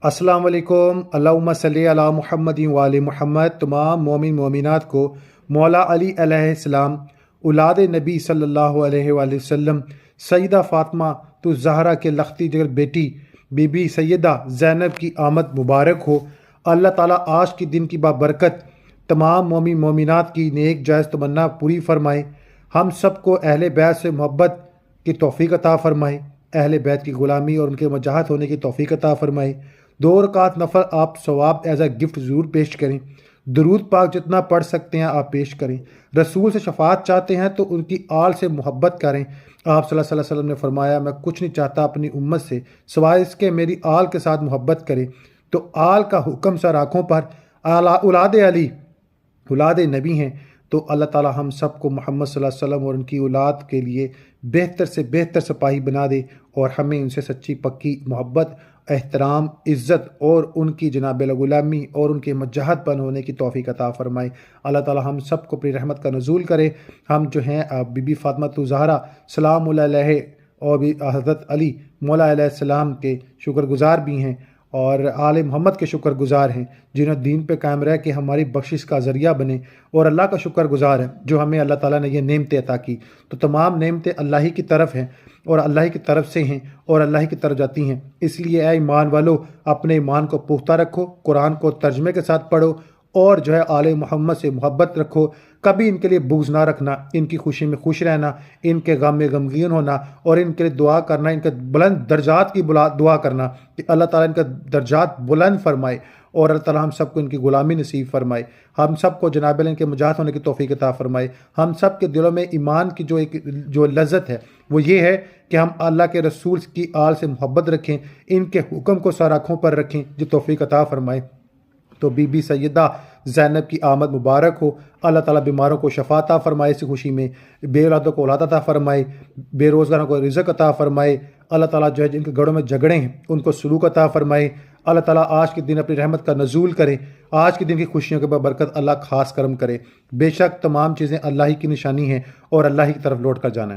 अस्सलाम वालेकुम। अल्लाहुम्मा सल्ली अला मुहम्मद व आले मुहम्मद। तमाम मोमिन मोमिनात को मौला अली अलैहिस्सलाम औलाद नबी सल्लल्लाहु अलैहि वसल्लम सैयदा फ़ातिमा तो ज़हरा के लख्ती जिगर बेटी बीबी सैयदा ज़ैनब की आमद मुबारक हो। अल्लाह ताला आज के दिन की बाबरकत तमाम मोमिन मोमिनात की नेक जायज़ तमन्ना पूरी फरमाए। हम सबको अहले बैत से मोहब्बत की तौफ़ीक अता फ़रमाए। अहले बैत की ग़ुलामी और उनके मजाहत होने की तौफ़ीक अता फ़रमाए। 2 रकात नफल आप सवाब एज अ गिफ्ट ज़रूर पेश करें। दरूद पाक जितना पढ़ सकते हैं आप पेश करें। रसूल से शफात चाहते हैं तो उनकी आल से मोहब्बत करें। आप सल्लल्लाहु अलैहि वसल्लम ने फरमाया, मैं कुछ नहीं चाहता अपनी उम्मत से सिवाय इसके मेरी आल के साथ मोहब्बत करें। तो आल का हुक्म सर आँखों पर औलाद अली औलाद नबी हैं। तो अल्लाह ताला हम सबको मोहम्मद सल्लल्लाहु अलैहि वसल्लम और उनकी औलाद के लिए बेहतर से बेहतर सिपाही बना दे और हमें उनसे सच्ची पक्की मोहब्बत, एहतराम, इज़्ज़त और उनकी जनाब ग़ुलामी और उनके मजहत बन होने की तौफ़ीक अता फ़रमाए। अल्लाह ताला हम सबको अपनी रहमत का नज़ूल करे। हम जो हैं बीबी फ़ातिमा तो ज़हरा सलाम अलैहा और भी हज़रत अली मौला अलैहिस्सलाम के शुक्रगुज़ार भी हैं और आले मोहम्मद के शुक्रगुज़ार हैं जिन्होंने दीन पे कायम रह के हमारी बख्शिश का ज़रिया बने और अल्लाह का शुक्रगुज़ार है जो हमें अल्लाह ताला ने ये नेमतें अता की। तो तमाम नेमतें अल्लाह ही की तरफ हैं और अल्लाह ही की तरफ से हैं और अल्लाह ही की तरफ जाती हैं। इसलिए ऐ ईमान वालो अपने ईमान को पुख्ता रखो, कुरान को तर्जमे के साथ पढ़ो और जो है आले मोहम्मद से मोहब्बत रखो। कभी इनके लिए बुग़्ज़ ना रखना, इनकी खुशी में खुश रहना, इनके गम में गमगीन होना और इनके लिए दुआ करना, इनके बुलंद दर्जात की दुआ करना कि अल्लाह ताला इनका दर्जात बुलंद फरमाए और अल्लाह ताला हम सबको इनकी ग़ुलामी नसीब फरमाए। हम सबको जनाब इनके मुजाहिद होने की तौफ़ीक अता फरमाए। हम सब के दिलों में ईमान की जो लज्जत है वो ये है कि हम अल्लाह के रसूल की आल से मोहब्बत रखें, इनके हुक्म को सर आँखों पर रखें जो तौफ़ीक अता फरमाए। तो बीबी सैयदा ज़ैनब की आमद मुबारक हो। अल्लाह ताला बीमारों को शफ़ा अता फ़रमाए इसी खुशी में, बेऔलादों को औलाद अता फ़रमाए, बेरोज़गारों को रिज़्क़ अता फ़रमाए। अल्लाह ताला जो है जिनके घरों में झगड़े हैं उनको सुलूक अता फ़रमाए। अल्लाह ताला आज के दिन अपनी रहमत का नज़ूल करे। आज के दिन की खुशियों के बरकत अल्लाह ख़ास करम करे। बेशक तमाम चीज़ें अल्लाह ही की निशानी हैं और अल्लाह ही की तरफ लौट कर जाना है।